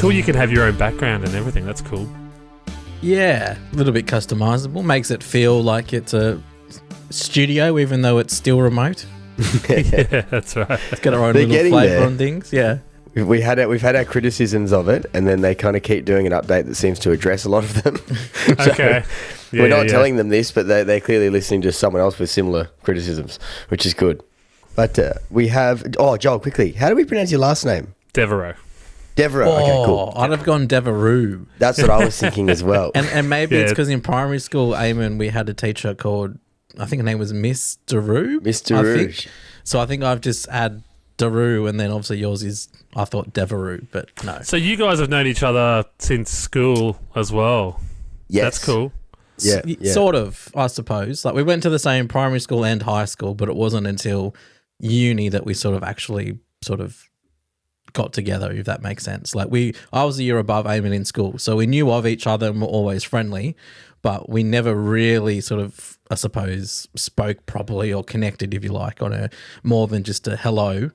cool you can have your own background and everything. That's cool. Yeah, a little bit customizable. Makes it feel like it's a studio, even though it's still remote. Yeah, that's right. It's got our own little flavour on things. Yeah. We've had our criticisms of it, and then they kind of keep doing an update that seems to address a lot of them. So okay. Yeah, we're not telling them this, but they're clearly listening to someone else with similar criticisms, which is good. But we have... Oh, Joel, quickly. How do we pronounce your last name? Devereux. Devereux. Okay, cool. I'd have gone Devereux. That's what I was thinking as well. And maybe it's because in primary school, Eamonn, we had a teacher called... I think her name was Miss Devereux. Miss Devereux. So I think I've just add Devereux, and then obviously yours is, I thought, Devereux, but no. So you guys have known each other since school as well. Yes. That's cool. Yeah. Sort of, I suppose. Like we went to the same primary school and high school, but it wasn't until uni that we sort of actually sort of got together, if that makes sense. Like I was a year above Eamonn in school, so we knew of each other and were always friendly, but we never really sort of, I suppose, spoke properly or connected, if you like, on a more than just a hello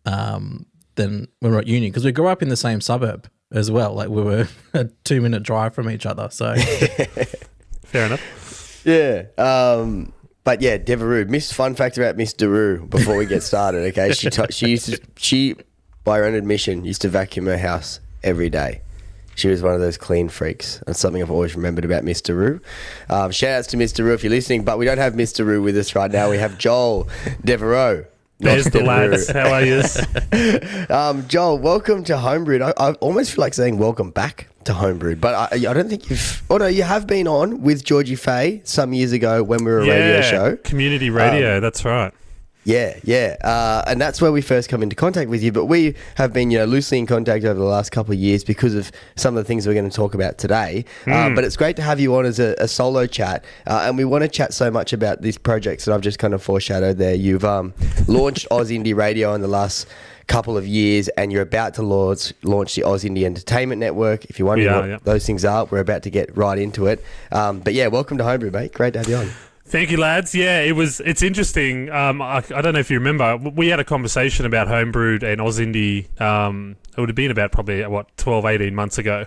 than when we were at uni, because we grew up in the same suburb as well. Like we were a 2-minute drive from each other. So fair enough. Yeah. But yeah, Devereux. Fun fact about Miss Devereux before we get started. Okay, she by her own admission used to vacuum her house every day. She was one of those clean freaks. That's something I've always remembered about Miss Devereux. Shout outs to Miss Devereux if you're listening, but we don't have Miss Devereux with us right now. We have Joel Devereux. There's the lads. How are you? Joel, welcome to Homebrewed. I almost feel like saying welcome back to Homebrewed, but I don't think you've... Oh, no, you have been on with Georgie Fay some years ago when we were a radio show. Community radio, that's right. Yeah. And that's where we first come into contact with you. But we have been, loosely in contact over the last couple of years because of some of the things we're going to talk about today. But it's great to have you on as a solo chat. And we want to chat so much about these projects that I've just kind of foreshadowed there. You've launched OzIndi Radio in the last couple of years, and you're about to launch the OzIndi Entertainment Network. If you're wondering what those things are, we're about to get right into it. But yeah, welcome to Homebrewed, mate. Great to have you on. Thank you, lads. Yeah, it's interesting. I don't know if you remember, we had a conversation about Homebrewed and OzIndi. It would have been about probably, 12, 18 months ago.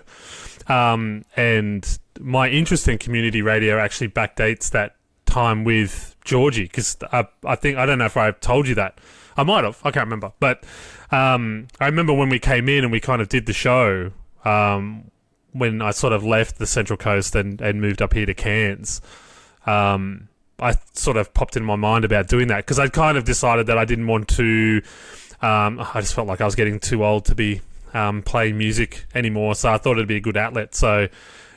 And my interest in community radio actually backdates that time with Georgie, because I don't know if I told you that. I might have. I can't remember. But I remember when we came in and we kind of did the show when I sort of left the Central Coast and moved up here to Cairns. I sort of popped in my mind about doing that because I'd kind of decided that I didn't want to... I just felt like I was getting too old to be playing music anymore, so I thought it'd be a good outlet. So,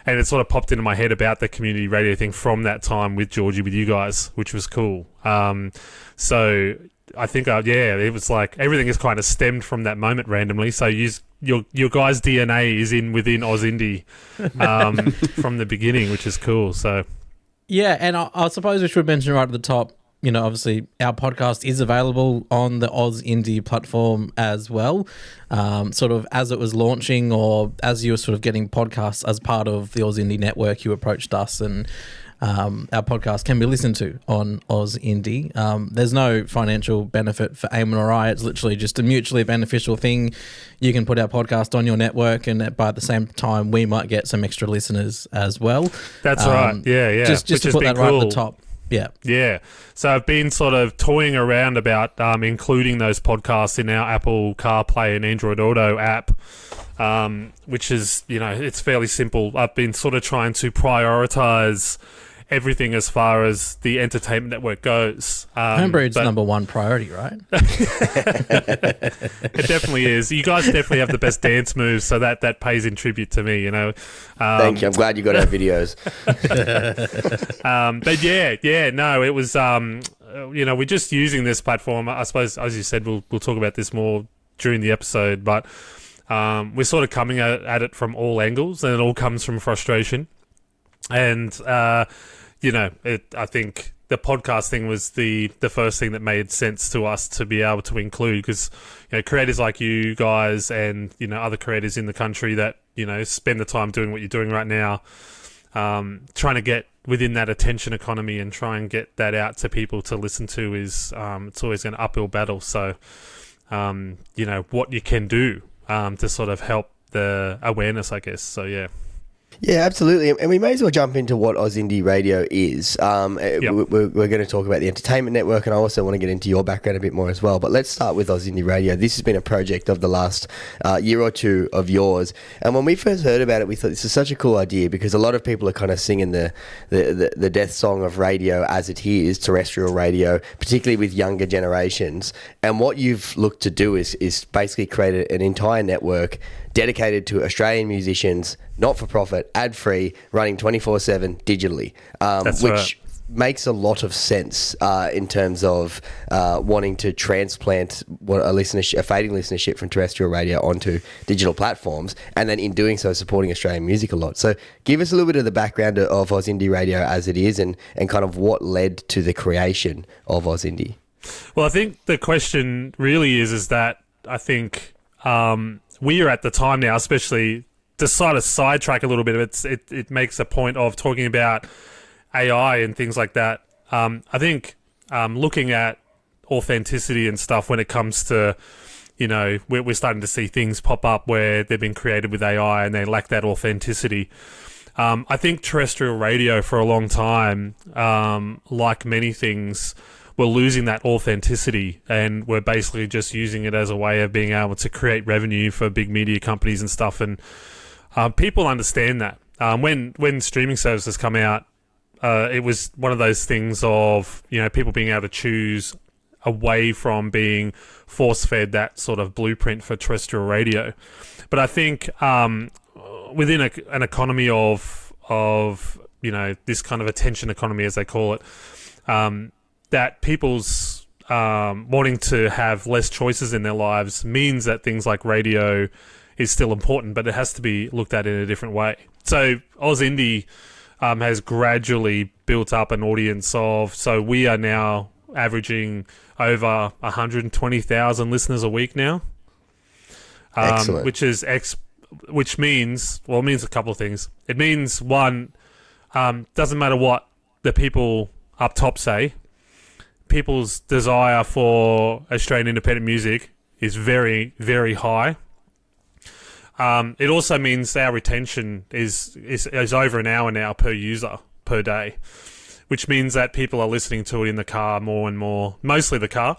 and it sort of popped into my head about the community radio thing from that time with Georgie, with you guys, which was cool. So I think, it was like everything is kind of stemmed from that moment randomly. So your guys' DNA is within OzIndi from the beginning, which is cool. So... Yeah, and I suppose we should mention right at the top, obviously our podcast is available on the OzIndi platform as well. Sort of as it was launching, or as you were sort of getting podcasts as part of the OzIndi network, you approached us, and our podcast can be listened to on OzIndi. There's no financial benefit for Eamonn or I. It's literally just a mutually beneficial thing. You can put our podcast on your network, and at the same time, we might get some extra listeners as well. That's right. Yeah. Just to put that right at the top. Yeah. Yeah. So I've been sort of toying around about including those podcasts in our Apple CarPlay and Android Auto app, which is, it's fairly simple. I've been sort of trying to prioritize everything as far as the entertainment network goes. Homebrewed's number one priority, right? It definitely is. You guys definitely have the best dance moves, so that pays in tribute to me, Thank you. I'm glad you got our videos. But it was, we're just using this platform. I suppose, as you said, we'll talk about this more during the episode, but we're sort of coming at it from all angles, and it all comes from frustration. And, I think the podcast thing was the first thing that made sense to us to be able to include, because, creators like you guys and, other creators in the country that, spend the time doing what you're doing right now, trying to get within that attention economy and try and get that out to people to listen to is, it's always an uphill battle. So, what you can do to sort of help the awareness, I guess. So yeah. Yeah, absolutely. And we may as well jump into what OzIndi Radio is. We're going to talk about the entertainment network, and I also want to get into your background a bit more as well. But let's start with OzIndi Radio. This has been a project of the last year or two of yours. And when we first heard about it, we thought this is such a cool idea, because a lot of people are kind of singing the death song of radio as it is, terrestrial radio, particularly with younger generations. And what you've looked to do is basically create an entire network dedicated to Australian musicians, not-for-profit, ad-free, running 24/7 digitally, which makes a lot of sense in terms of wanting to transplant a fading listenership from terrestrial radio onto digital platforms, and then in doing so supporting Australian music a lot. So give us a little bit of the background of OzIndi Radio as it is, and kind of what led to the creation of OzIndi. Well, I think the question really is that I think we are at the time now, especially to sort of sidetrack a little bit, it makes a point of talking about AI and things like that. I think looking at authenticity and stuff when it comes to, we're starting to see things pop up where they've been created with AI and they lack that authenticity. I think terrestrial radio for a long time, like many things, we're losing that authenticity, and we're basically just using it as a way of being able to create revenue for big media companies and stuff. And people understand that. When streaming services come out, it was one of those things of, people being able to choose away from being force-fed that sort of blueprint for terrestrial radio. But I think within an economy of this kind of attention economy, as they call it, that people's wanting to have less choices in their lives means that things like radio is still important, but it has to be looked at in a different way. So OzIndi has gradually built up an audience so we are now averaging over 120,000 listeners a week now. Excellent. Which means a couple of things. It means, one, doesn't matter what the people up top say, people's desire for Australian independent music is very, very high. It also means our retention is over an hour now per user per day, which means that people are listening to it in the car more and more, mostly the car.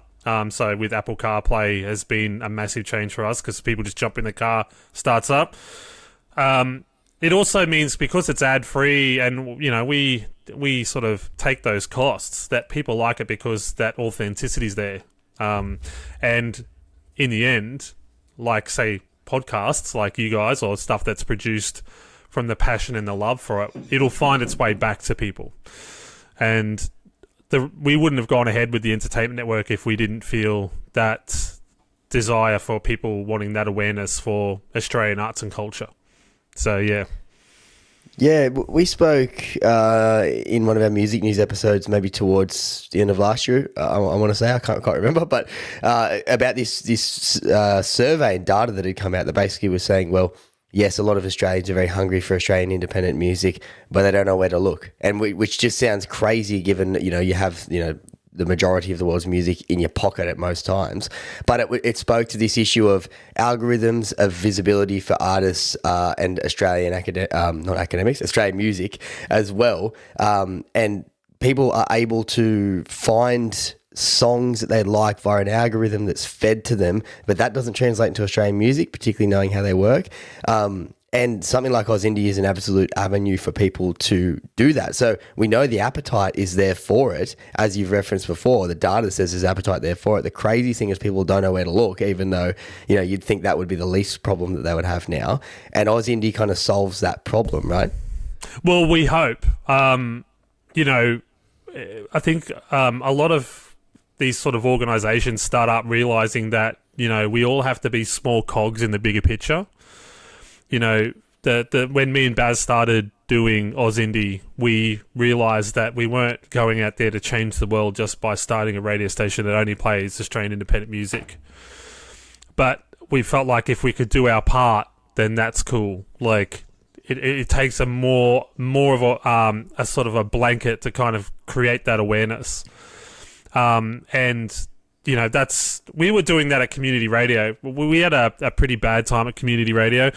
So with Apple CarPlay has been a massive change for us because people just jump in the car, starts up. It also means because it's ad-free and, we sort of take those costs, that people like it because that authenticity is there. And in the end, like, say, podcasts like you guys or stuff that's produced from the passion and the love for it, it'll find its way back to people. And we wouldn't have gone ahead with the entertainment network if we didn't feel that desire for people wanting that awareness for Australian arts and culture. So, yeah. Yeah, we spoke in one of our music news episodes, maybe towards the end of last year. I want to say, I can't remember, but about this survey and data that had come out that basically was saying, well, yes, a lot of Australians are very hungry for Australian independent music, but they don't know where to look, and which just sounds crazy given that you have the majority of the world's music in your pocket at most times. But it spoke to this issue of algorithms, of visibility for artists and Australian Australian music as well. And people are able to find songs that they like via an algorithm that's fed to them, but that doesn't translate into Australian music, particularly knowing how they work. And something like OzIndi is an absolute avenue for people to do that. So we know the appetite is there for it. As you've referenced before, the data says there's appetite there for it. The crazy thing is people don't know where to look, even though, you'd think that would be the least problem that they would have now. And OzIndi kind of solves that problem, right? Well, we hope. I think a lot of these sort of organizations start up realizing that, we all have to be small cogs in the bigger picture. When me and Baz started doing OzIndi, we realised that we weren't going out there to change the world just by starting a radio station that only plays Australian independent music. But we felt like if we could do our part, then that's cool. Like, it takes a more of a sort of a blanket to kind of create that awareness. And we were doing that at community radio. We had a pretty bad time at community radio.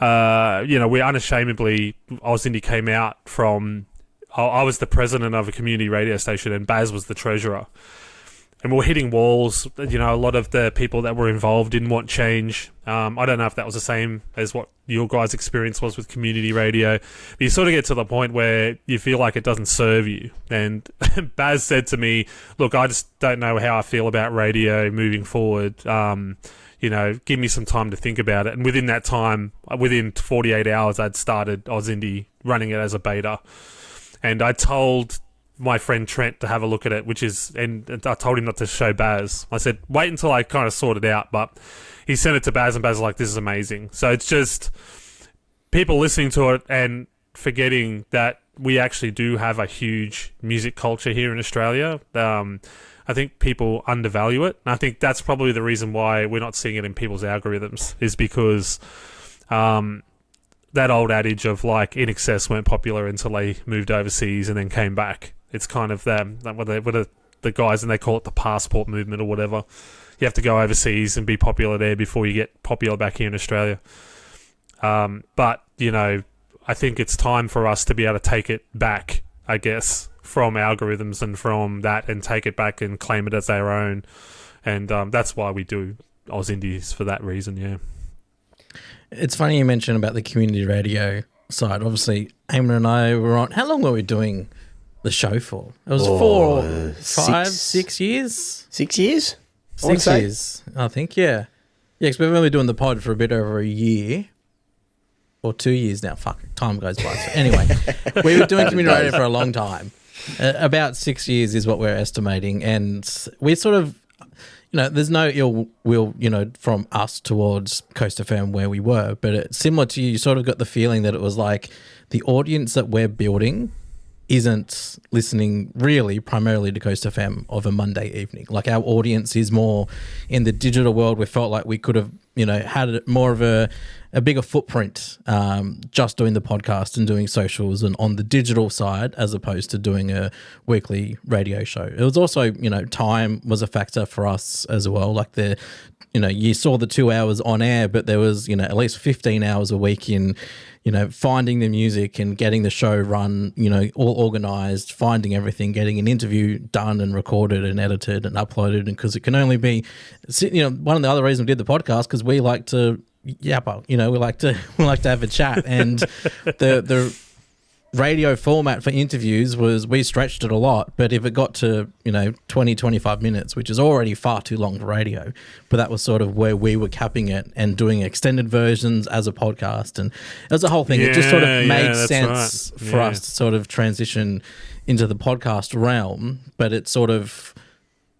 We unashamedly, OzIndi came out from, I was the president of a community radio station and Baz was the treasurer. And we were hitting walls. A lot of the people that were involved didn't want change. I don't know if that was the same as what your guys' experience was with community radio. But you sort of get to the point where you feel like it doesn't serve you. And Baz said to me, look, I just don't know how I feel about radio moving forward. Give me some time to think about it. And within that time, within 48 hours, I'd started OzIndi, running it as a beta. And I told my friend Trent to have a look at it, and I told him not to show Baz. I said, wait until I kind of sort it out, but he sent it to Baz and Baz was like, this is amazing. So it's just people listening to it and forgetting that we actually do have a huge music culture here in Australia. I think people undervalue it. And I think that's probably the reason why we're not seeing it in people's algorithms, is because that old adage of like In Excess weren't popular until they moved overseas and then came back. It's kind of the guys, and they call it the passport movement or whatever. You have to go overseas and be popular there before you get popular back here in Australia. But I think it's time for us to be able to take it back, I guess, from algorithms and from that, and take it back and claim it as our own. And that's why we do OzIndi, for that reason, yeah. It's funny you mentioned about the community radio side. Obviously, Eamonn and I were on... How long were we doing the show for? It was 6 years? 6 years? 6 years, I think, yeah. Yeah, because we've only been doing the pod for a bit over a year. Or 2 years now. Fuck, time goes by. So anyway, we were doing community radio for a long time. About 6 years is what we're estimating. And we sort of... there's no ill will, from us towards Coast FM where we were, but it's similar to you sort of got the feeling that it was like the audience that we're building isn't listening really primarily to Coast FM of a Monday evening. Like our audience is more in the digital world. We felt like we could have, had more of a bigger footprint just doing the podcast and doing socials and on the digital side as opposed to doing a weekly radio show. It was also, time was a factor for us as well. Like you saw the 2 hours on air, but there was, at least 15 hours a week in, finding the music and getting the show run, all organized, finding everything, getting an interview done and recorded and edited and uploaded. And because it can only be, one of the other reasons we did the podcast, because we like to yapper, we like to have a chat. And the radio format for interviews was, we stretched it a lot, but if it got to 20, 25 minutes, which is already far too long for radio, but that was sort of where we were capping it and doing extended versions as a podcast, and it was a whole thing. It just sort of made sense for us to sort of transition into the podcast realm. But it's sort of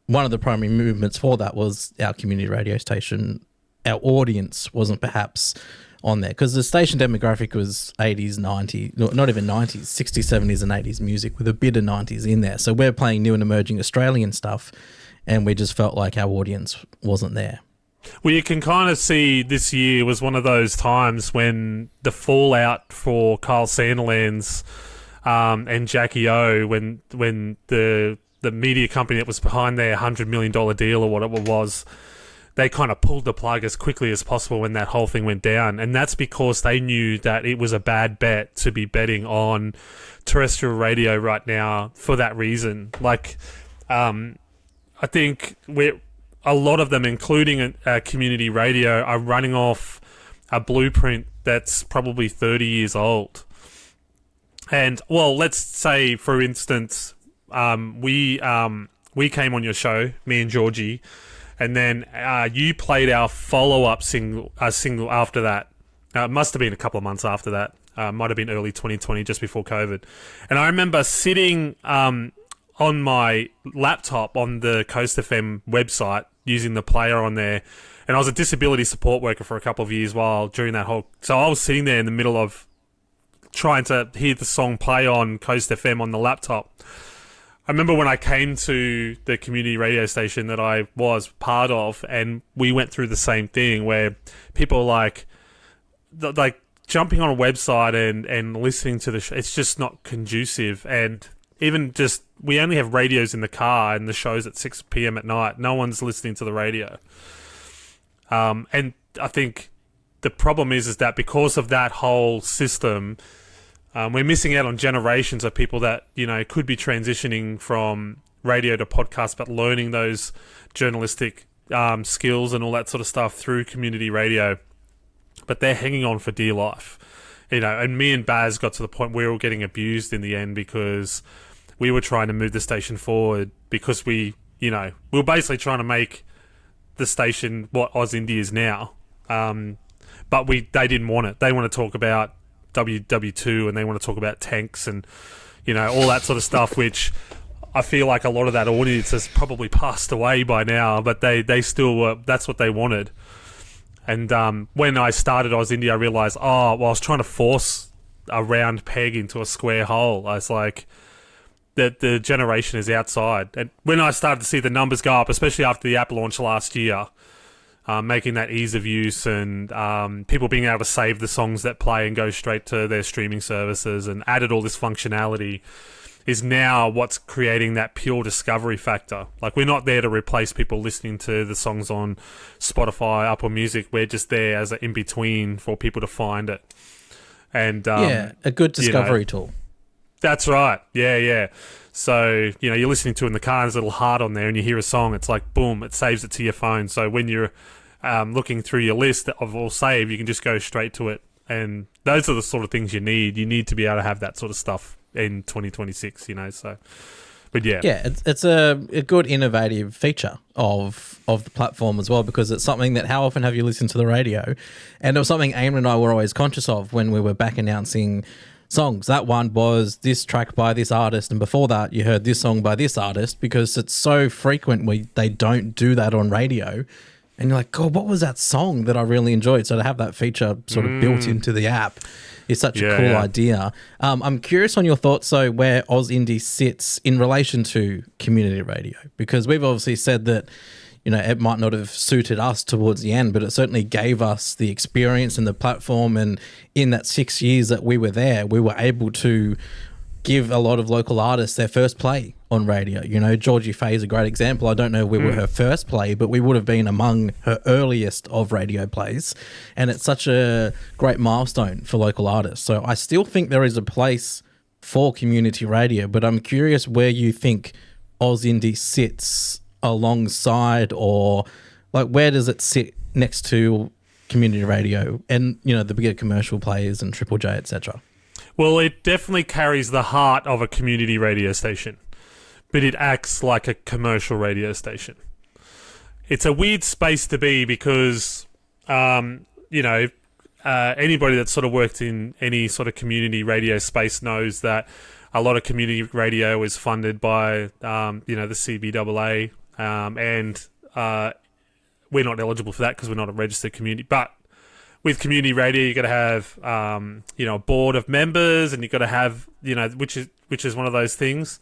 one of the primary movements for that was our community radio station. Our audience wasn't perhaps on there because the station demographic was 80s, 90s, not even 90s, 60s, 70s and 80s music with a bit of 90s in there. So we're playing new and emerging Australian stuff, and we just felt like our audience wasn't there. Well, you can kind of see this year was one of those times when the fallout for Kyle Sandilands and Jackie O, when the media company that was behind their $100 million deal or whatever it was, they kind of pulled the plug as quickly as possible when that whole thing went down. And that's because they knew that it was a bad bet to be betting on terrestrial radio right now for that reason. Like, I think a lot of them, including community radio, are running off a blueprint that's probably 30 years old. And, well, let's say, for instance, we came on your show, me and Georgie, and then you played our follow-up single after that. It must have been a couple of months after that. Might have been early 2020, just before COVID. And I remember sitting on my laptop on the Coast FM website, using the player on there. And I was a disability support worker for a couple of years during that whole... So I was sitting there in the middle of trying to hear the song play on Coast FM on the laptop. I remember when I came to the community radio station that I was part of, and we went through the same thing where people like jumping on a website and listening to the show, it's just not conducive. And even just, we only have radios in the car and the show's at 6 p.m. at night. No one's listening to the radio. And I think the problem is that because of that whole system, we're missing out on generations of people that, you know, could be transitioning from radio to podcast, but learning those journalistic skills and all that sort of stuff through community radio. But they're hanging on for dear life. You know, and me and Baz got to the point where we were getting abused in the end because we were trying to move the station forward because we were basically trying to make the station what OzIndi is now. But they didn't want it. They want to talk about WW2 and they want to talk about tanks and, you know, all that sort of stuff, which I feel like a lot of that audience has probably passed away by now, but they still were, that's what they wanted. And when I started OzIndi, I realised, I was trying to force a round peg into a square hole. I was like, the generation is outside. And when I started to see the numbers go up, especially after the app launch last year, making that ease of use and people being able to save the songs that play and go straight to their streaming services and added all this functionality, is now what's creating that pure discovery factor. Like, we're not there to replace people listening to the songs on Spotify, Apple Music. We're just there as an in-between for people to find it. And a good discovery tool. That's right. Yeah. So, you know, you're listening to it in the car, there's a little heart on there, and you hear a song, it's like, boom, it saves it to your phone. So when you're looking through your list of all save, you can just go straight to it. And those are the sort of things you need. You need to be able to have that sort of stuff in 2026, you know, so... But yeah, it's a good innovative feature of the platform as well, because it's something that, how often have you listened to the radio? And it was something Eamon and I were always conscious of when we were back announcing songs. That one was this track by this artist, and before that you heard this song by this artist, because it's so frequent they don't do that on radio. And you're like, God, what was that song that I really enjoyed? So to have that feature sort of built into the app is such a cool idea. I'm curious on your thoughts, so where OzIndi sits in relation to community radio, because we've obviously said that, you know, it might not have suited us towards the end, but it certainly gave us the experience and the platform. And in that 6 years that we were there, we were able to give a lot of local artists their first play on radio. You know, Georgie Faye is a great example. I don't know if we were her first play, but we would have been among her earliest of radio plays. And it's such a great milestone for local artists. So I still think there is a place for community radio, but I'm curious where you think OzIndi sits alongside, or like, where does it sit next to community radio and, you know, the bigger commercial players and Triple J, etc.? Well, it definitely carries the heart of a community radio station, but it acts like a commercial radio station. It's a weird space to be because, you know, anybody that's sort of worked in any sort of community radio space knows that a lot of community radio is funded by, you know, the CBAA, and we're not eligible for that because we're not a registered community. But with community radio, you got to have, you know, a board of members, and you got to have, you know, which is one of those things.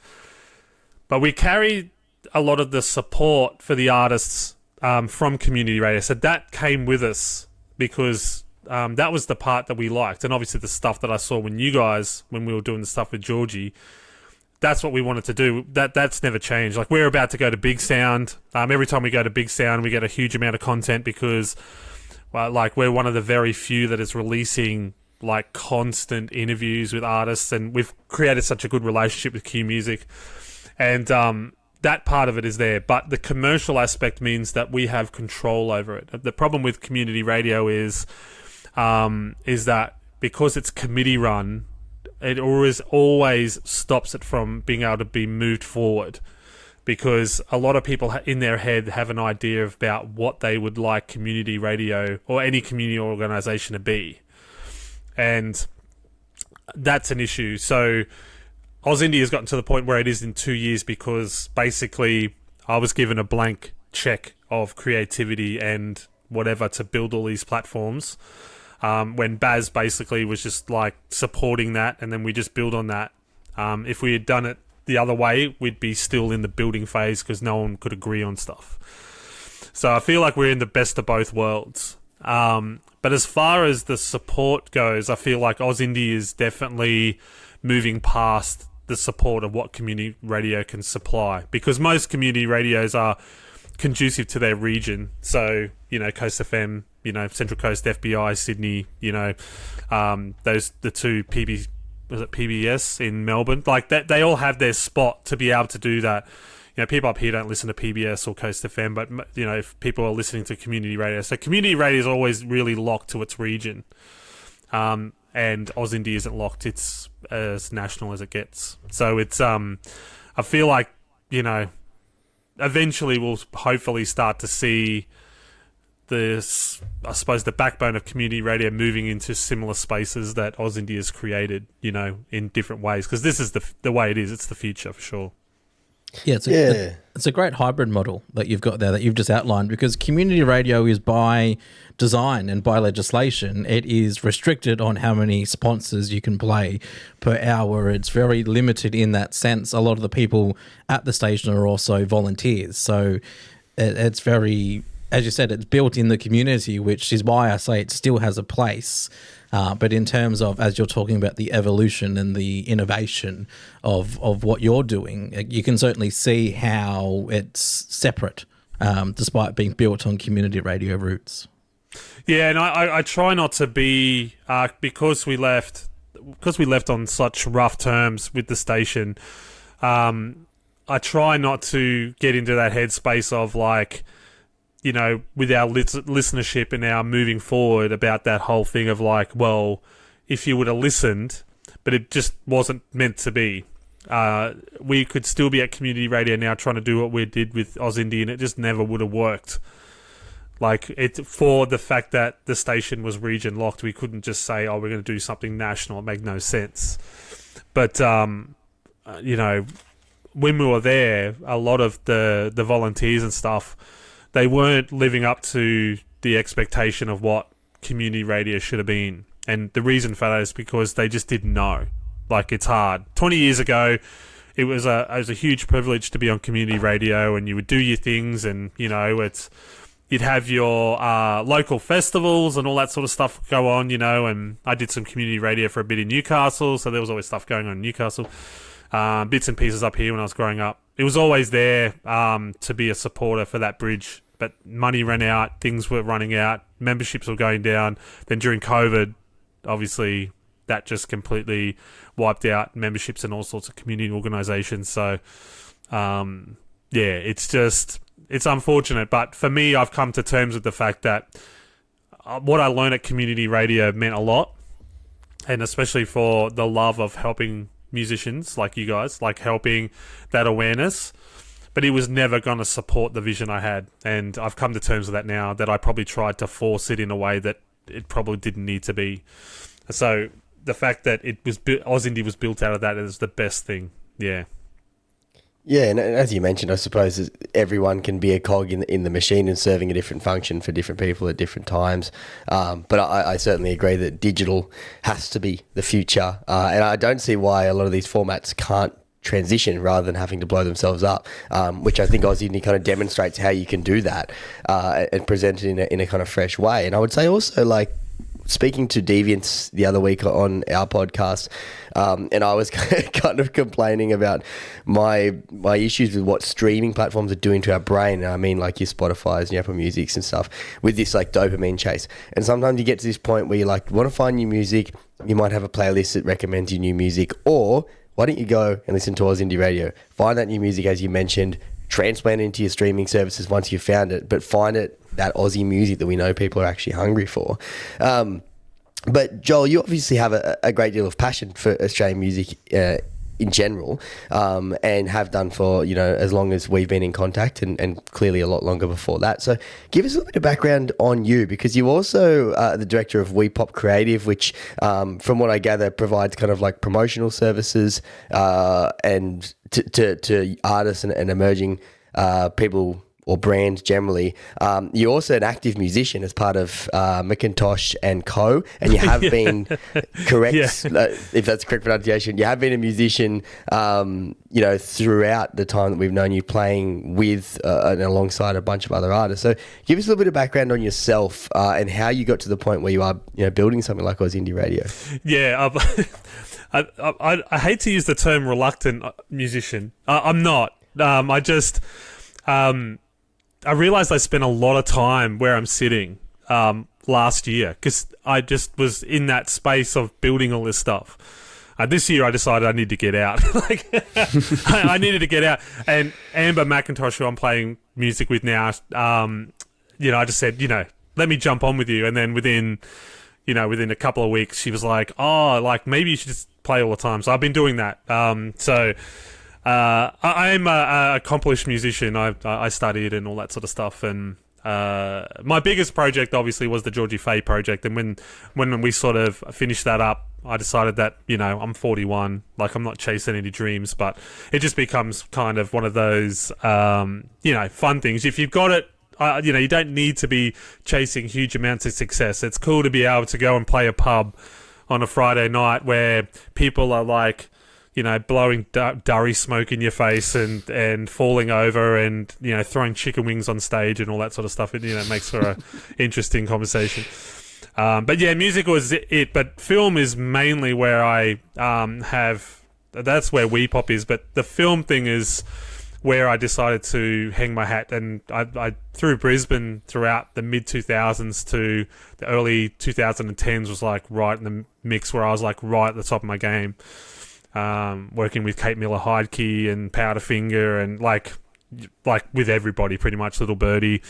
But we carry a lot of the support for the artists from community radio, so that came with us because that was the part that we liked, and obviously the stuff that I saw when we were doing the stuff with Georgie. That's what we wanted to do. That's never changed. Like, we're about to go to Big Sound. Every time we go to Big Sound, we get a huge amount of content because, well, like, we're one of the very few that is releasing like constant interviews with artists, and we've created such a good relationship with Q Music, and that part of it is there. But the commercial aspect means that we have control over it. The problem with community radio is that because it's committee run, it always stops it from being able to be moved forward, because a lot of people in their head have an idea about what they would like community radio or any community organisation to be. And that's an issue. So OzIndi has gotten to the point where it is in 2 years because basically I was given a blank check of creativity and whatever to build all these platforms, when Baz basically was just like supporting that, and then we just build on that. If we had done it the other way, we'd be still in the building phase because no one could agree on stuff. So I feel like we're in the best of both worlds. But as far as the support goes, I feel like OzIndi is definitely moving past the support of what community radio can supply, because most community radios are conducive to their region. So, Coast FM, Central Coast, FBI, Sydney, the two PBS in Melbourne, like that, they all have their spot to be able to do that. People up here don't listen to PBS or Coast FM, but if people are listening to community radio, so community radio is always really locked to its region. And OzIndi isn't locked; it's as national as it gets. So it's I feel like eventually we'll hopefully start to see the backbone of community radio moving into similar spaces that OzIndi has created, in different ways, because this is the way it is. It's the future for sure. Yeah, it's a great hybrid model that you've got there that you've just outlined, because community radio is by design and by legislation, it is restricted on how many sponsors you can play per hour. It's very limited in that sense. A lot of the people at the station are also volunteers. So it's very, as you said, it's built in the community, which is why I say it still has a place. But in terms of, as you're talking about the evolution and the innovation of what you're doing, you can certainly see how it's separate, despite being built on community radio roots. Yeah, and I try not to be, because we left on such rough terms with the station, I try not to get into that headspace of like, with our listenership and our moving forward about that whole thing of like, well, if you would have listened, but it just wasn't meant to be. We could still be at community radio now trying to do what we did with OzIndi, and it just never would have worked. Like, for the fact that the station was region locked, we couldn't just say, oh, we're going to do something national. It made no sense. But, when we were there, a lot of the volunteers and stuff, they weren't living up to the expectation of what community radio should have been. And the reason for that is because they just didn't know. Like, it's hard. 20 years ago, it was a huge privilege to be on community radio, and you would do your things, and, you'd have your local festivals and all that sort of stuff go on, and I did some community radio for a bit in Newcastle, so there was always stuff going on in Newcastle. Bits and pieces up here when I was growing up. It was always there to be a supporter for that bridge, but money ran out, things were running out, memberships were going down. Then during COVID, obviously, that just completely wiped out memberships and all sorts of community organisations. So, it's unfortunate. But for me, I've come to terms with the fact that what I learned at community radio meant a lot, and especially for the love of helping musicians like you guys, like helping that awareness, but it was never going to support the vision I had. And I've come to terms with that now, that I probably tried to force it in a way that it probably didn't need to be. So the fact that OzIndi was built out of that is the best thing. Yeah. Yeah, and as you mentioned, I suppose everyone can be a cog in the machine and serving a different function for different people at different times. But I certainly agree that digital has to be the future. And I don't see why a lot of these formats can't transition rather than having to blow themselves up, which I think OzIndi kind of demonstrates how you can do that and present it in a kind of fresh way. And I would say also, like, speaking to Deviants the other week on our podcast, and I was kind of complaining about my issues with what streaming platforms are doing to our brain. And I mean, like your Spotify's and your Apple Musics and stuff, with this like dopamine chase. And sometimes you get to this point where you like want to find new music. You might have a playlist that recommends you new music, or why don't you go and listen to OzIndi Radio? Find that new music, as you mentioned, transplant it into your streaming services once you've found it, but find it, that Aussie music that we know people are actually hungry for. But Joel, you obviously have a great deal of passion for Australian music in general, and have done for, as long as we've been in contact, and clearly a lot longer before that. So give us a little bit of background on you, because you also the director of We Pop Creative, which from what I gather provides kind of like promotional services and to artists and emerging people or brand generally. You're also an active musician as part of Macintosh and Co. And you have been, correct, if that's correct pronunciation, you have been a musician, throughout the time that we've known you, playing with and alongside a bunch of other artists. So give us a little bit of background on yourself and how you got to the point where you are, building something like OzIndi Radio. Yeah, I hate to use the term reluctant musician. I'm not. I realized I spent a lot of time where I'm sitting last year because I just was in that space of building all this stuff. This year I decided I need to get out. I needed to get out. And Amber McIntosh, who I'm playing music with now, I just said, let me jump on with you. And then within a couple of weeks, she was like, maybe you should just play all the time. So I've been doing that. I'm an accomplished musician. I studied and all that sort of stuff. And my biggest project, obviously, was the Georgie Fay project. And when we sort of finished that up, I decided that, I'm 41. I'm not chasing any dreams. But it just becomes kind of one of those, fun things. If you've got it, you don't need to be chasing huge amounts of success. It's cool to be able to go and play a pub on a Friday night where people are blowing durry smoke in your face and falling over and, throwing chicken wings on stage and all that sort of stuff. It, makes for a interesting conversation. But yeah, music was it. But film is mainly where I that's where WePop is. But the film thing is where I decided to hang my hat. And I through Brisbane throughout the mid-2000s to the early 2010s was right in the mix where I was right at the top of my game. Working with Kate Miller-Heidke and Powderfinger and with everybody pretty much, Little Birdie.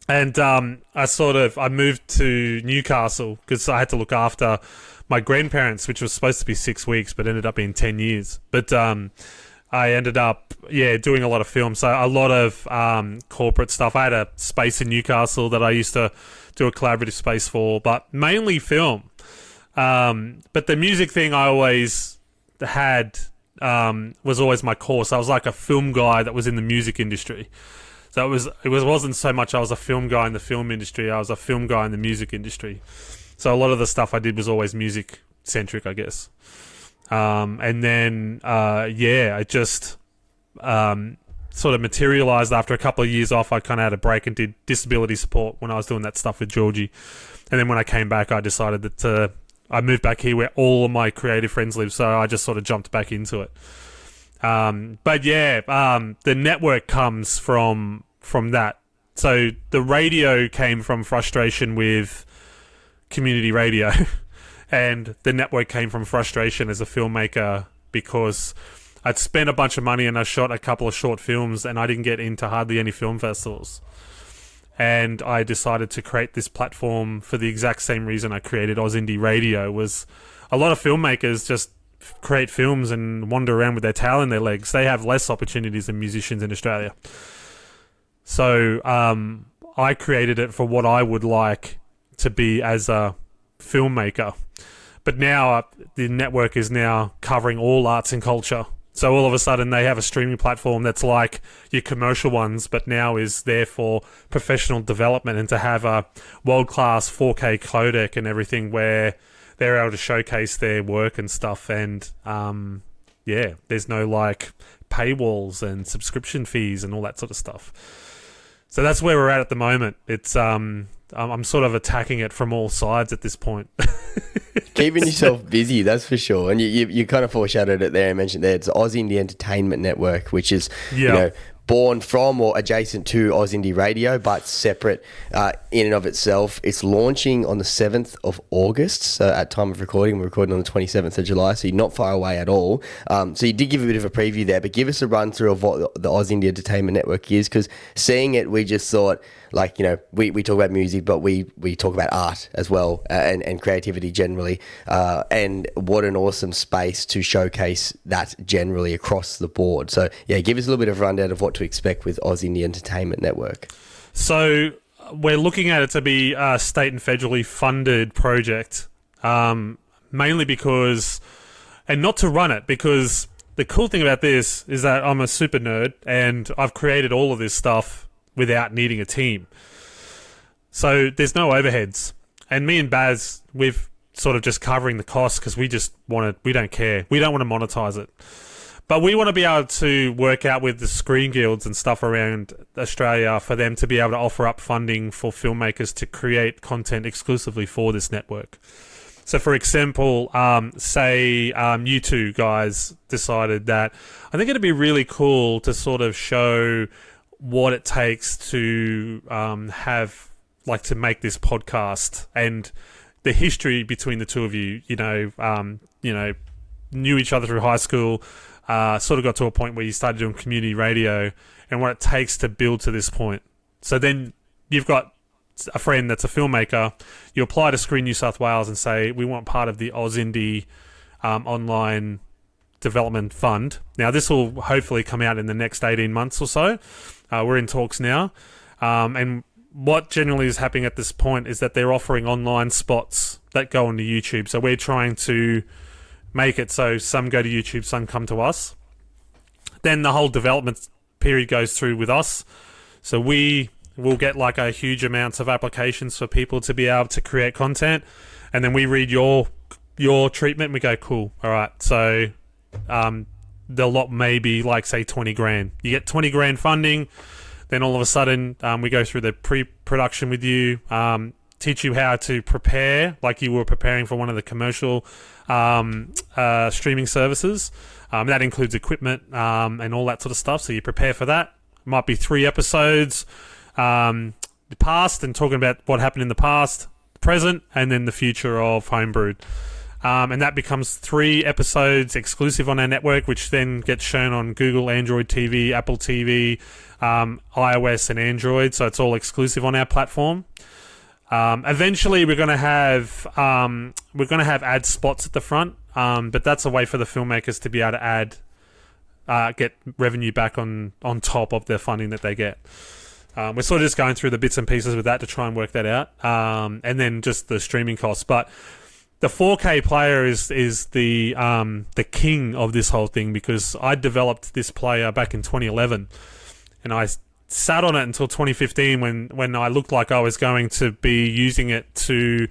And I moved to Newcastle because I had to look after my grandparents, which was supposed to be 6 weeks but ended up being 10 years. But I ended up doing a lot of film, so a lot of corporate stuff. I had a space in Newcastle that I used to do a collaborative space for, but mainly film. But the music thing I always had was always my core. So I was like a film guy that was in the music industry. So it wasn't so much I was a film guy in the film industry. I was a film guy in the music industry. So a lot of the stuff I did was always music centric, I guess. And then it just sort of materialized after a couple of years off. I kind of had a break and did disability support when I was doing that stuff with Georgie. And then when I came back, I decided that I moved back here where all of my creative friends live, so I just sort of jumped back into it. The network comes from that. So the radio came from frustration with community radio, and the network came from frustration as a filmmaker because I'd spent a bunch of money and I shot a couple of short films and I didn't get into hardly any film festivals. And I decided to create this platform for the exact same reason I created OzIndi Radio. Was a lot of filmmakers just create films and wander around with their tail in their legs. They have less opportunities than musicians in Australia. So I created it for what I would like to be as a filmmaker. But now the network is now covering all arts and culture. So all of a sudden they have a streaming platform that's like your commercial ones, but now is there for professional development and to have a world-class 4K codec and everything where they're able to showcase their work and stuff. And there's no paywalls and subscription fees and all that sort of stuff. So that's where we're at the moment. It's I'm sort of attacking it from all sides at this point. Keeping yourself busy, that's for sure. And you kind of foreshadowed it there. I mentioned there it's OzIndi Entertainment Network, which is born from or adjacent to OzIndi Radio, but separate in and of itself. It's launching on the 7th of August. So at time of recording, we're recording on the 27th of July, so you're not far away at all. So you did give a bit of a preview there, but give us a run through of what the OzIndi Entertainment Network is, because seeing it, we just thought, we talk about music, but we talk about art as well, and creativity generally, and what an awesome space to showcase that generally across the board. So give us a little bit of a rundown of what to expect with OzIndi Entertainment Network. So we're looking at it to be a state and federally funded project, mainly because, and not to run it, because the cool thing about this is that I'm a super nerd and I've created all of this stuff without needing a team. So there's no overheads. And me and Baz, we've sort of just covering the costs because we don't care. We don't want to monetize it. But we want to be able to work out with the screen guilds and stuff around Australia for them to be able to offer up funding for filmmakers to create content exclusively for this network. So, for example, say you two guys decided that I think it'd be really cool to sort of show what it takes to to make this podcast and the history between the two of you. Knew each other through high school. Sort of got to a point where you started doing community radio and what it takes to build to this point. So then you've got a friend that's a filmmaker. You apply to Screen New South Wales and say, we want part of the OzIndi online development fund. Now, this will hopefully come out in the next 18 months or so. We're in talks now. And what generally is happening at this point is that they're offering online spots that go onto YouTube. So we're trying to make it so some go to YouTube, some come to us. Then the whole development period goes through with us. So we will get like a huge amounts of applications for people to be able to create content. And then we read your treatment and we go, cool. All right. So the lot may be like, say, 20 grand. You get 20 grand funding. Then all of a sudden we go through the pre-production with you, teach you how to prepare like you were preparing for one of the commercial streaming services. That includes equipment and all that sort of stuff. So you prepare for that. It might be 3 episodes, the past and talking about what happened in the past, present, and then the future of Homebrewed. And that becomes 3 episodes exclusive on our network, which then gets shown on Google, Android TV, Apple TV, iOS and Android. So it's all exclusive on our platform. Eventually, we're going to have ad spots at the front, but that's a way for the filmmakers to be able to get revenue back on top of the funding that they get. We're sort of just going through the bits and pieces with that to try and work that out, and then just the streaming costs. But the 4K player is the king of this whole thing because I developed this player back in 2011, and I sat on it until 2015 when I looked like I was going to be using it to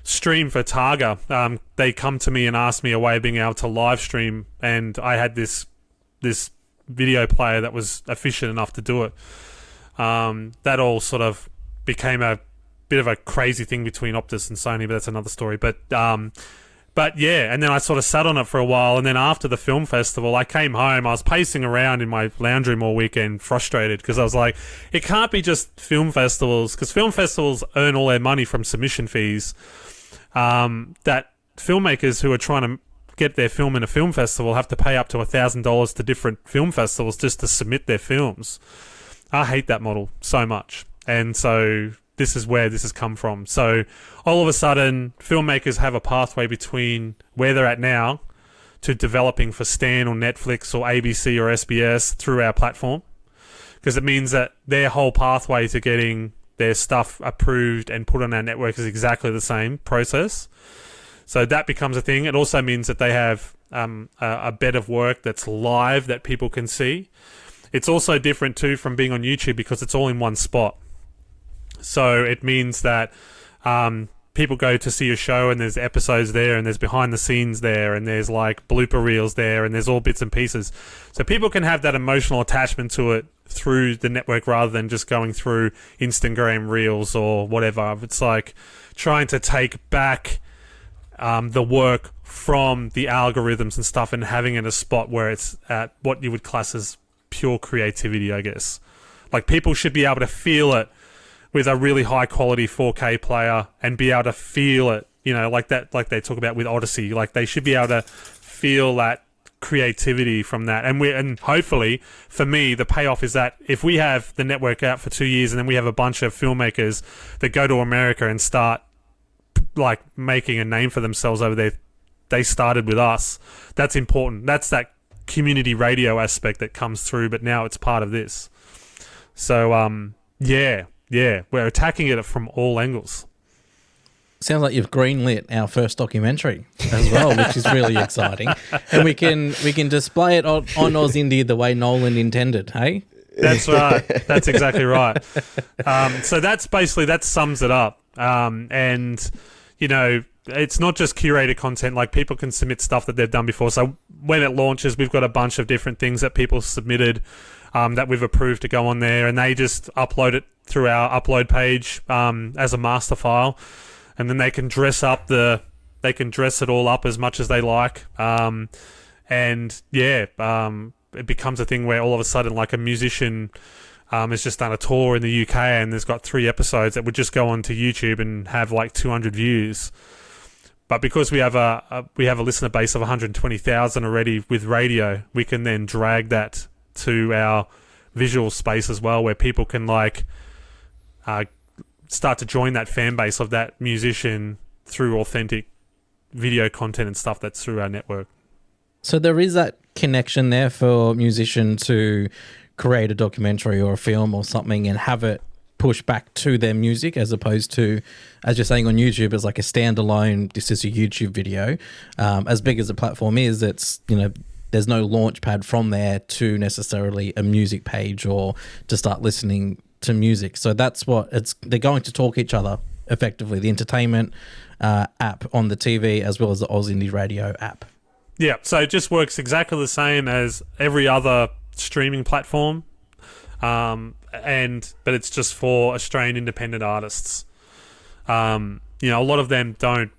stream for Targa. They come to me and asked me a way of being able to live stream, and I had this video player that was efficient enough to do it. That all sort of became a bit of a crazy thing between Optus and Sony, but that's another story. But yeah, and then I sort of sat on it for a while, and then after the film festival, I came home. I was pacing around in my lounge room all weekend, frustrated, because I was like, it can't be just film festivals, because film festivals earn all their money from submission fees, that filmmakers who are trying to get their film in a film festival have to pay up to $1,000 to different film festivals just to submit their films. I hate that model so much. And so this is where this has come from. So all of a sudden, filmmakers have a pathway between where they're at now to developing for Stan or Netflix or ABC or SBS through our platform, because it means that their whole pathway to getting their stuff approved and put on our network is exactly the same process. So that becomes a thing. It also means that they have a bed of work that's live that people can see. It's also different too from being on YouTube because it's all in one spot. So it means that people go to see a show and there's episodes there and there's behind the scenes there and there's like blooper reels there and there's all bits and pieces. So people can have that emotional attachment to it through the network rather than just going through Instagram reels or whatever. It's like trying to take back the work from the algorithms and stuff and having it a spot where it's at what you would class as pure creativity, I guess. Like people should be able to feel it with a really high quality 4K player and be able to feel it, you know, like that, like they talk about with Odyssey. Like they should be able to feel that creativity from that. And hopefully for me, the payoff is that if we have the network out for 2 years and then we have a bunch of filmmakers that go to America and start like making a name for themselves over there, they started with us. That's important. That's that community radio aspect that comes through, but now it's part of this. So, yeah, we're attacking it from all angles. Sounds like you've greenlit our first documentary as well, which is really exciting. And we can display it on OzIndi the way Nolan intended, hey? That's right. That's exactly right. So that's basically, that sums it up. And, you know, it's not just curated content. Like, people can submit stuff that they've done before. So when it launches, we've got a bunch of different things that people submitted that we've approved to go on there, and they just upload it through our upload page as a master file, and then they can dress it all up as much as they like. It becomes a thing where all of a sudden, like, a musician has just done a tour in the UK and there's got 3 episodes that would just go onto YouTube and have like 200 views. But because we have a listener base of 120,000 already with radio, we can then drag that to our visual space as well, where people can like start to join that fan base of that musician through authentic video content and stuff that's through our network. So there is that connection there for a musician to create a documentary or a film or something and have it push back to their music, as opposed to, as you're saying on YouTube, it's like a standalone, this is a YouTube video. As big as the platform is, it's, you know, there's no launch pad from there to necessarily a music page or to start listening to music. So that's what they're going to talk each other effectively, the entertainment app on the TV as well as the OzIndi Radio app. Yeah, so it just works exactly the same as every other streaming platform, but it's just for Australian independent artists. You know, a lot of them don't,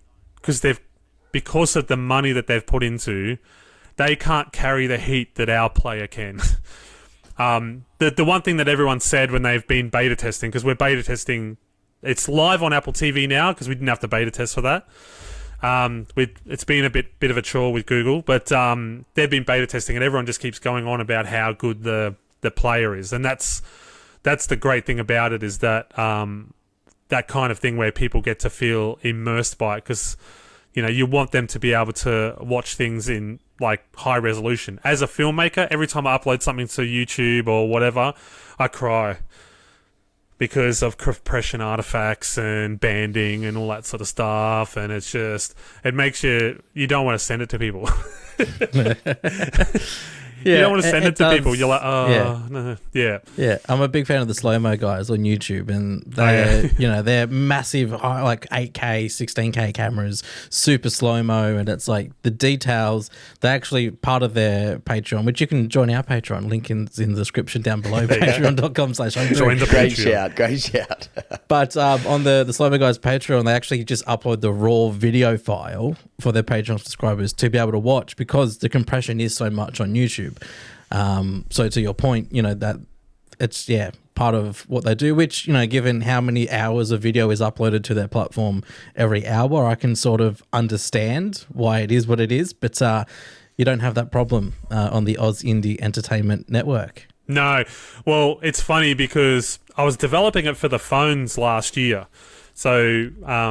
because of the money that they've put into, they can't carry the heat that our player can. The one thing that everyone said when they've been beta testing, because we're beta testing, it's live on Apple TV now because we didn't have to beta test for that. It's been a bit of a chore with Google, but they've been beta testing, and everyone just keeps going on about how good the player is, and that's the great thing about it, is that that kind of thing where people get to feel immersed by it, because you know, you want them to be able to watch things in like high resolution. As a filmmaker, every time I upload something to YouTube or whatever, I cry because of compression artifacts and banding and all that sort of stuff, and it's just, it makes you don't want to send it to people. You don't want to send it to people. You're like, no. Yeah. I'm a big fan of the slow-mo guys on YouTube, and they're massive, like 8K, 16K cameras, super slow-mo, and it's like the details. They're actually part of their Patreon, which you can join our Patreon. Link in the description down below, patreon.com/Homebrewed. Join the Patreon. Great shout. But on the slow-mo guys Patreon, they actually just upload the raw video file for their Patreon subscribers to be able to watch, because the compression is so much on YouTube. So to your point, you know, that it's part of what they do, which, you know, given how many hours of video is uploaded to their platform every hour, I can sort of understand why it is what it is, but you don't have that problem on the OzIndi Entertainment Network. No. Well, it's funny because I was developing it for the phones last year. So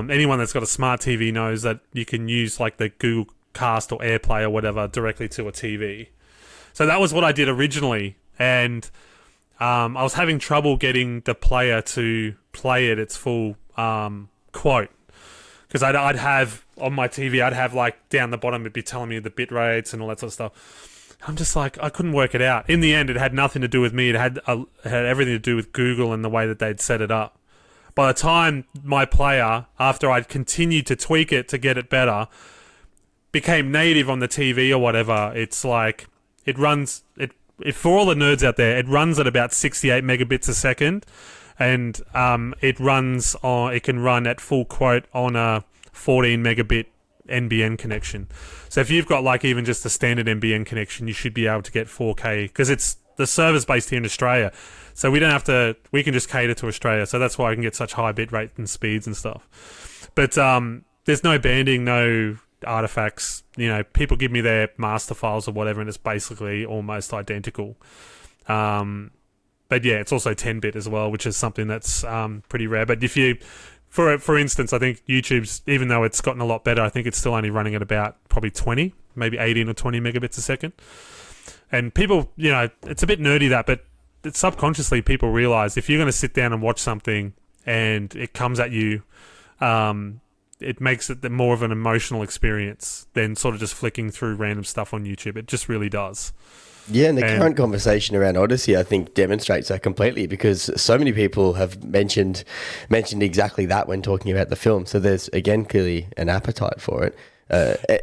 anyone that's got a smart TV knows that you can use like the Google Cast or AirPlay or whatever directly to a TV. So that was what I did originally, and I was having trouble getting the player to play at its full quote, because I'd have on my TV, I'd have like down the bottom, it'd be telling me the bit rates and all that sort of stuff. I'm just like, I couldn't work it out. In the end, it had nothing to do with me. It had everything to do with Google and the way that they'd set it up. By the time my player, after I'd continued to tweak it to get it better, became native on the TV or whatever, it's like, it runs, for all the nerds out there, it runs at about 68 megabits a second, and it can run at full quote on a 14 megabit NBN connection. So if you've got like even just a standard NBN connection, you should be able to get 4K, because the server's based here in Australia. So we can just cater to Australia. So that's why I can get such high bit rate and speeds and stuff. But there's no banding, no artifacts. You know, people give me their master files or whatever, and it's basically almost identical. But yeah, it's also 10-bit as well, which is something that's pretty rare. But if you, for instance, I think YouTube's, even though it's gotten a lot better, I think it's still only running at about probably 20, maybe 18 or 20 megabits a second. And people, you know, it's a bit nerdy that, but subconsciously people realize if you're going to sit down and watch something and it comes at you, it makes it more of an emotional experience than sort of just flicking through random stuff on YouTube. It just really does. Yeah, and the current conversation around Odyssey, I think, demonstrates that completely, because so many people have mentioned exactly that when talking about the film. So there's, again, clearly an appetite for it.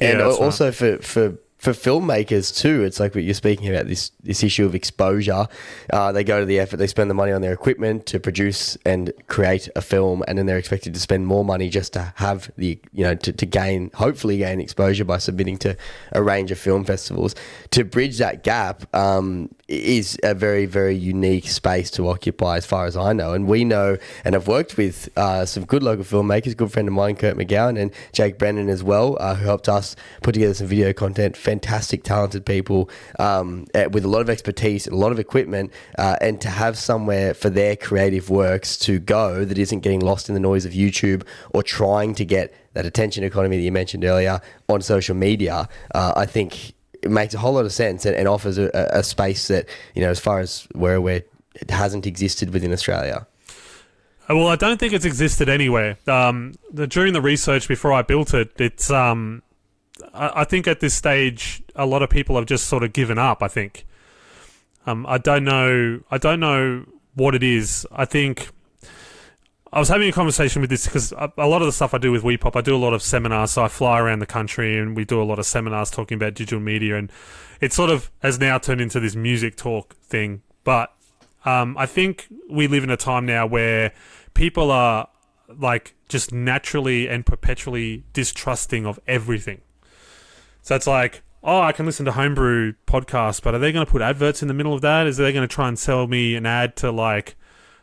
And also for filmmakers too, it's like what you're speaking about, this issue of exposure. They go to the effort, they spend the money on their equipment to produce and create a film, and then they're expected to spend more money just to have the, to hopefully gain exposure by submitting to a range of film festivals. To bridge that gap is a very, very unique space to occupy, as far as I know. And we know, and I've worked with some good local filmmakers, good friend of mine, Kurt McGowan, and Jake Brennan as well, who helped us put together some video content. Fantastic, talented people with a lot of expertise and a lot of equipment, and to have somewhere for their creative works to go that isn't getting lost in the noise of YouTube or trying to get that attention economy that you mentioned earlier on social media, I think it makes a whole lot of sense, and offers a space that, as far as we're aware, it hasn't existed within Australia. Well, I don't think it's existed anywhere. During the research before I built it, it's I think at this stage a lot of people have just sort of given up. I think I don't know what it is. I think I was having a conversation with this because a lot of the stuff I do with WePop, I do a lot of seminars, so I fly around the country and we do a lot of seminars talking about digital media, and it sort of has now turned into this music talk thing. But I think we live in a time now where people are like just naturally and perpetually distrusting of everything. So it's like, oh, I can listen to Homebrewed podcast, but are they going to put adverts in the middle of that? Is they going to try and sell me an ad to like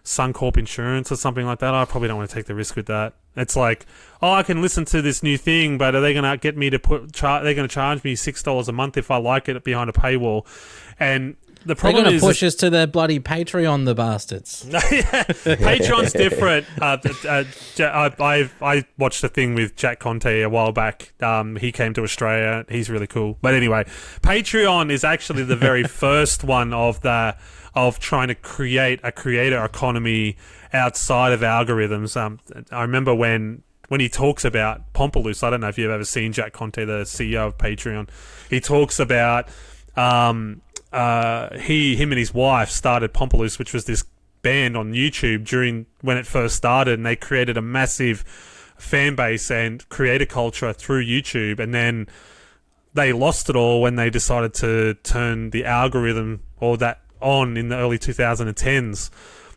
Suncorp Insurance or something like that? I probably don't want to take the risk with that. It's like, oh, I can listen to this new thing, but are they going to get me to they're going to charge me $6 a month if I like it behind a paywall? And the problem they're going to push us to their bloody Patreon, the bastards. Patreon's different. I watched a thing with Jack Conte a while back. He came to Australia. He's really cool. But anyway, Patreon is actually the very first one of trying to create a creator economy outside of algorithms. I remember when he talks about Pompaloose. I don't know if you've ever seen Jack Conte, the CEO of Patreon. He talks about him and his wife started Pompaloose, which was this band on YouTube during when it first started, and they created a massive fan base and creator culture through YouTube, and then they lost it all when they decided to turn the algorithm or that on in the early 2010s.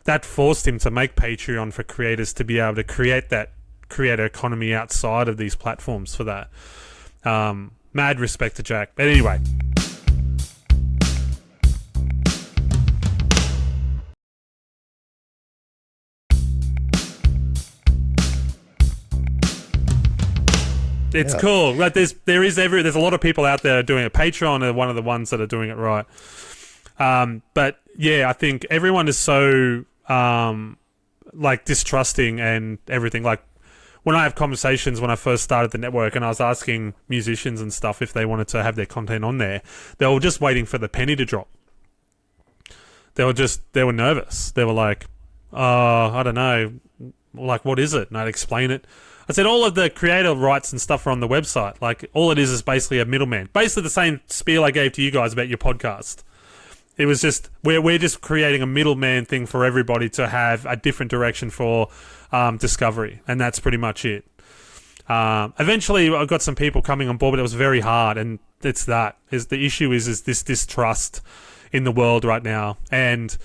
That forced him to make Patreon for creators to be able to create that creator economy outside of these platforms for that. Mad respect to Jack. But anyway. It's cool. Like there's a lot of people out there doing it. Patreon are one of the ones that are doing it right. But yeah, I think everyone is so like distrusting and everything. Like when I have conversations when I first started the network and I was asking musicians and stuff if they wanted to have their content on there, they were just waiting for the penny to drop. They were nervous. They were like, oh, I don't know. Like, what is it? And I'd explain it. I said all of the creative rights and stuff are on the website. Like, all it is basically a middleman. Basically the same spiel I gave to you guys about your podcast. It was just, we're just creating a middleman thing for everybody to have a different direction for discovery. And that's pretty much it. Eventually, I got some people coming on board, but it was very hard. And it's that. The issue is this distrust in the world right now. And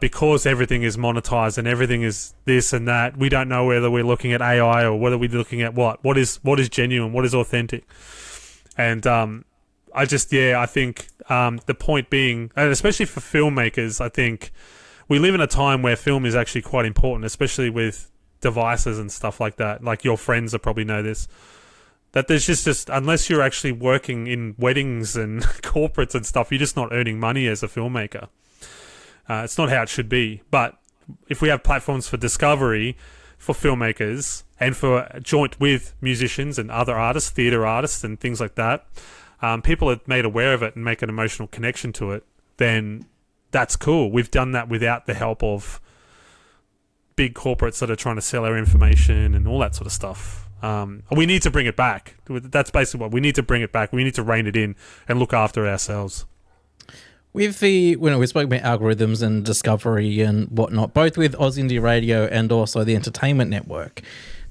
because everything is monetized and everything is this and that, we don't know whether we're looking at AI or whether we're looking at what is genuine, what is authentic. And I think the point being, and especially for filmmakers, I think we live in a time where film is actually quite important, especially with devices and stuff like that. Like your friends will probably know this, that there's just unless you're actually working in weddings and corporates and stuff, you're just not earning money as a filmmaker. It's not how it should be. But if we have platforms for discovery for filmmakers and for joint with musicians and other artists, theatre artists and things like that, people are made aware of it and make an emotional connection to it, then that's cool. We've done that without the help of big corporates that are trying to sell our information and all that sort of stuff. We need to bring it back. That's basically what we need to bring it back. We need to rein it in and look after ourselves. With the, we spoke about algorithms and discovery and whatnot, both with OzIndi Radio and also the Entertainment Network.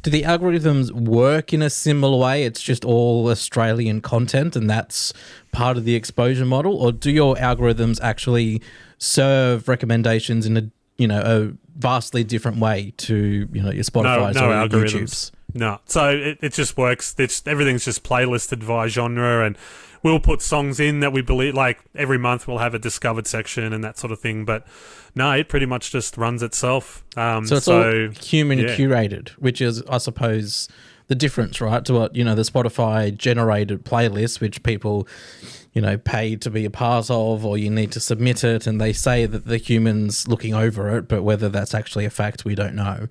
Do the algorithms work in a similar way? It's just all Australian content and that's part of the exposure model? Or do your algorithms actually serve recommendations in a vastly different way to, your Spotify's or your YouTube's? No. So it just works. Everything's just playlisted via genre, and we'll put songs in that we believe, like every month we'll have a discovered section and that sort of thing. But no, it pretty much just runs itself. So it's all human curated, which is, I suppose, the difference, right? To what, the Spotify generated playlist, which people, pay to be a part of, or you need to submit it, and they say that the human's looking over it, but whether that's actually a fact, we don't know.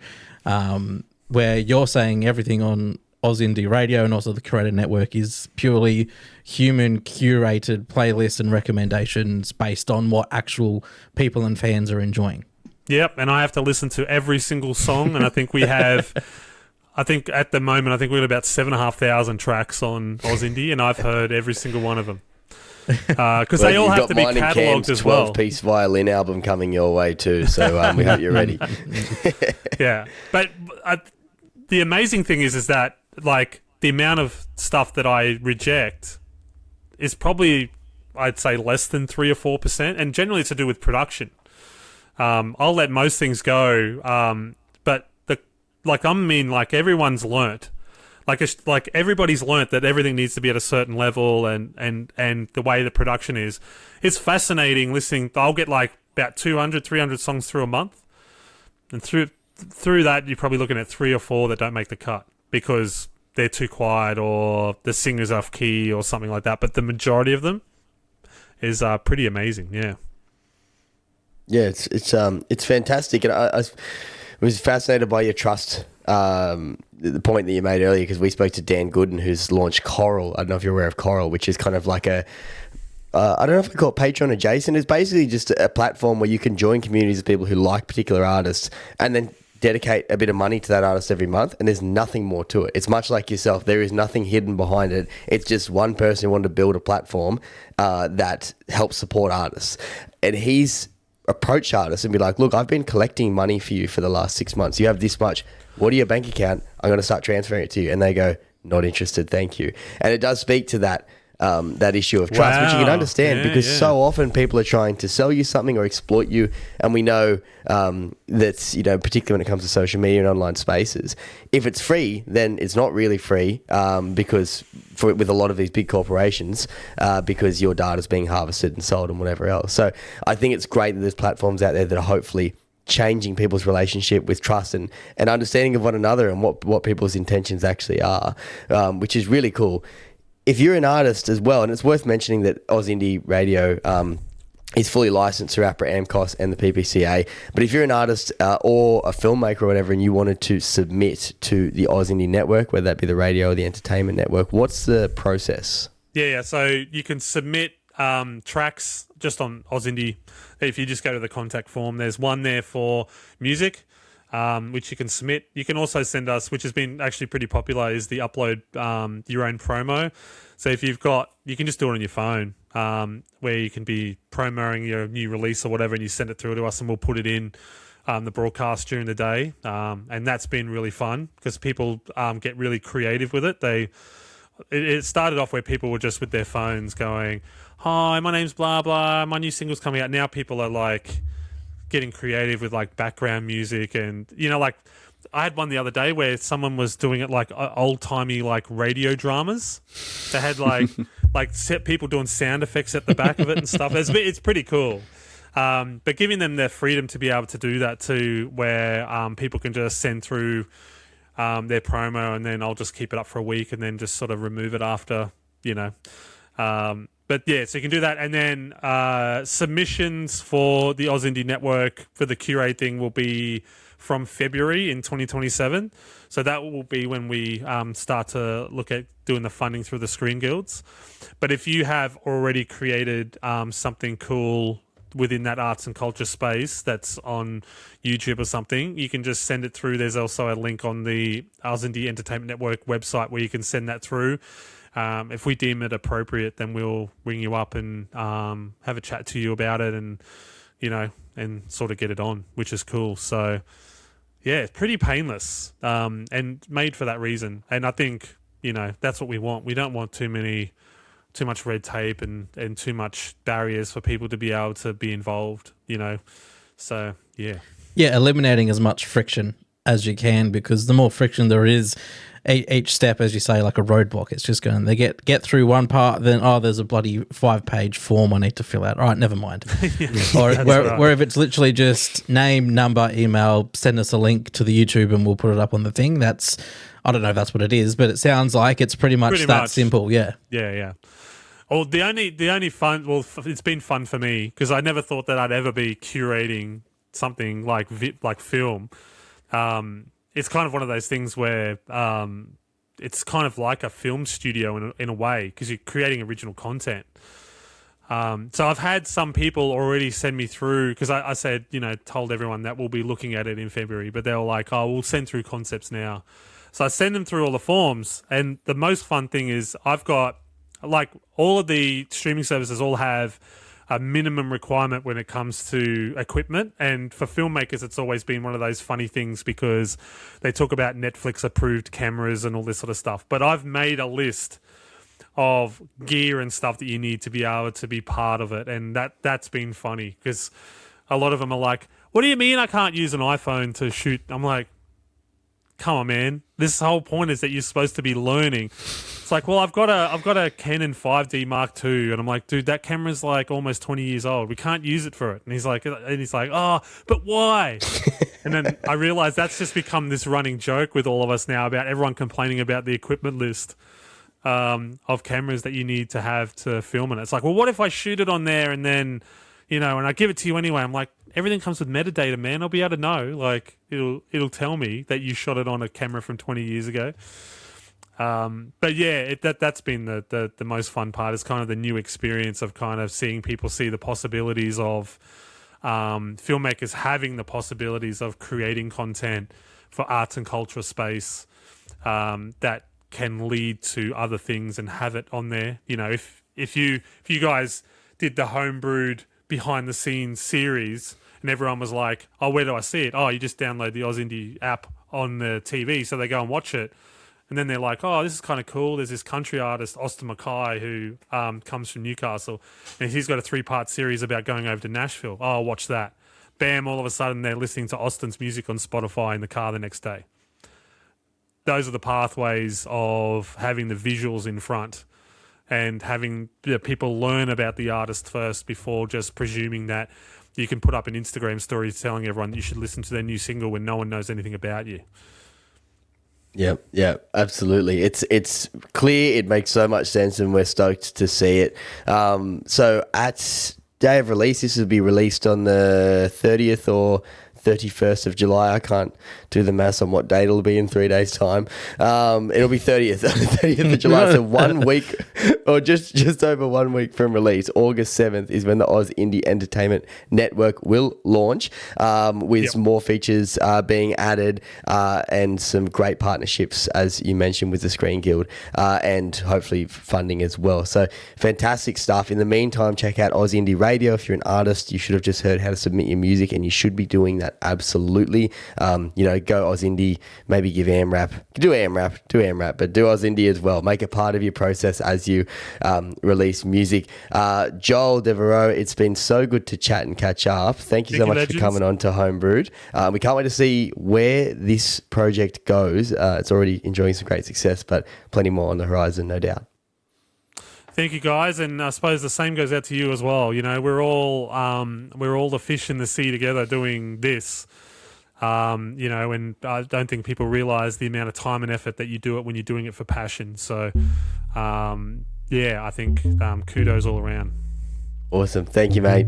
Where you're saying everything on OzIndi Radio and also the Curated Network is purely human curated playlists and recommendations based on what actual people and fans are enjoying. Yep, and I have to listen to every single song, and I think we have... at the moment, we've got about 7,500 tracks on OzIndi, and I've heard every single one of them. Because they all have to be catalogued as well. 12-piece violin album coming your way too, so we hope you're ready. Yeah, but the amazing thing is that, like, the amount of stuff that I reject is probably, I'd say, less than 3 or 4%, and generally it's to do with production. I'll let most things go, but everyone's learnt. Like everybody's learnt that everything needs to be at a certain level, and the way the production is. It's fascinating listening. I'll get like about 200, 300 songs through a month, and through that you're probably looking at 3 or 4 that don't make the cut because they're too quiet or the singer's off key or something like that. But the majority of them is pretty amazing. Yeah. Yeah, it's fantastic, and I was fascinated by your trust. The point that you made earlier, because we spoke to Dan Gooden, who's launched Coral. I don't know if you're aware of Coral, which is kind of like I don't know if we call it Patreon adjacent. It's basically just a platform where you can join communities of people who like particular artists and then dedicate a bit of money to that artist every month, and there's nothing more to it. It's much like yourself. There is nothing hidden behind it. It's just one person who wanted to build a platform that helps support artists. And he's approached artists and be like, look, I've been collecting money for you for the last 6 months. You have this much. What are your bank account? I'm going to start transferring it to you. And they go, not interested, thank you. And it does speak to that issue of trust, which you can understand because so often people are trying to sell you something or exploit you. And we know that's, particularly when it comes to social media and online spaces, if it's free, then it's not really free because with a lot of these big corporations, because your data is being harvested and sold and whatever else. So I think it's great that there's platforms out there that are hopefully changing people's relationship with trust and understanding of one another and what people's intentions actually are, which is really cool. If you're an artist as well, and it's worth mentioning that OzIndi Radio is fully licensed through APRA, AMCOS and the PPCA, but if you're an artist or a filmmaker or whatever and you wanted to submit to the OzIndi network, whether that be the radio or the entertainment network, what's the process? Yeah, so you can submit tracks just on OzIndi. If you just go to the contact form, there's one there for music, which you can submit. You can also send us, which has been actually pretty popular, is the upload your own promo. So if you can just do it on your phone, where you can be promoting your new release or whatever, and you send it through to us and we'll put it in the broadcast during the day. And that's been really fun because people get really creative with it. It started off where people were just with their phones going, hi, my name's blah, blah, my new single's coming out. Now people are like getting creative with like background music and, like I had one the other day where someone was doing it like old-timey like radio dramas. They had like set people doing sound effects at the back of it and stuff. It's pretty cool. But giving them the freedom to be able to do that too, where people can just send through their promo and then I'll just keep it up for a week and then just sort of remove it after, But yeah, so you can do that. And then submissions for the OzIndi network for the Curate thing will be from February in 2027. So that will be when we start to look at doing the funding through the Screen Guilds. But if you have already created something cool within that arts and culture space that's on YouTube or something, you can just send it through. There's also a link on the OzIndi Entertainment Network website where you can send that through. If we deem it appropriate, then we'll ring you up and have a chat to you about it, and and sort of get it on, which is cool. So yeah, it's pretty painless and made for that reason. And I think that's what we want. We don't want too much red tape and too much barriers for people to be able to be involved. So yeah, eliminating as much friction as you can, because the more friction there is, each step, as you say, like a roadblock, it's just going, they get through one part, then there's a bloody 5-page form I need to fill out. All right, never mind. Or where if it's literally just name, number, email, send us a link to the YouTube and we'll put it up on the thing. That's, I don't know if that's what it is, but it sounds like it's pretty much simple. Yeah. Well, the only fun, it's been fun for me because I never thought that I'd ever be curating something like film. It's kind of one of those things where it's kind of like a film studio in a way, because you're creating original content. So I've had some people already send me through, because I said, told everyone that we'll be looking at it in February, but they were like, we'll send through concepts now. So I send them through all the forms, and the most fun thing is I've got, like, all of the streaming services all have a minimum requirement when it comes to equipment. And for filmmakers, it's always been one of those funny things because they talk about Netflix approved cameras and all this sort of stuff. But I've made a list of gear and stuff that you need to be able to be part of it. And that's been funny because a lot of them are like, what do you mean I can't use an iPhone to shoot? I'm like, come on, man. This whole point is that you're supposed to be learning. It's like, well, I've got a Canon 5D Mark II, and I'm like, dude, that camera's like almost 20 years old. We can't use it for it. And he's like, oh, but why? And then I realized that's just become this running joke with all of us now about everyone complaining about the equipment list of cameras that you need to have to film it. It's like, well, what if I shoot it on there and then, and I give it to you anyway? I'm like, everything comes with metadata, man. I'll be able to know. Like, it'll tell me that you shot it on a camera from 20 years ago. But yeah, that's been the most fun part, is kind of the new experience of kind of seeing people see the possibilities of filmmakers having the possibilities of creating content for arts and culture space that can lead to other things and have it on there. If you guys did the Homebrewed behind the scenes series and everyone was like, oh, where do I see it? Oh, you just download the OzIndi app on the TV. So they go and watch it. And then they're like, oh, this is kind of cool. There's this country artist, Austin Mackay, who comes from Newcastle. And he's got a 3-part series about going over to Nashville. Oh, I'll watch that. Bam, all of a sudden they're listening to Austin's music on Spotify in the car the next day. Those are the pathways of having the visuals in front and having people learn about the artist first before just presuming that you can put up an Instagram story telling everyone that you should listen to their new single when no one knows anything about you. Yeah, absolutely. It's clear. It makes so much sense, and we're stoked to see it. So at day of release, this will be released on the 30th or 31st of July. I can't do the maths on what date it'll be in 3 days' time. It'll be 30th of July. So 1 week, or just over 1 week from release. August 7th is when the OzIndi Entertainment Network will launch, with more features being added, and some great partnerships, as you mentioned, with the Screen Guild, and hopefully funding as well. So fantastic stuff. In the meantime, check out OzIndi Radio. If you're an artist, you should have just heard how to submit your music, and you should be doing that. Absolutely. Go OzIndi, maybe give do AMRAP, but do OzIndi as well. Make it part of your process as you release music. Joel Devereux, it's been so good to chat and catch up. Thank you so much for coming on to Homebrewed. We can't wait to see where this project goes. It's already enjoying some great success, but plenty more on the horizon, no doubt. Thank you, guys, and I suppose the same goes out to you as well. We're all the fish in the sea together doing this. And I don't think people realise the amount of time and effort that you do it when you're doing it for passion. So, I think kudos all around. Awesome. Thank you, mate.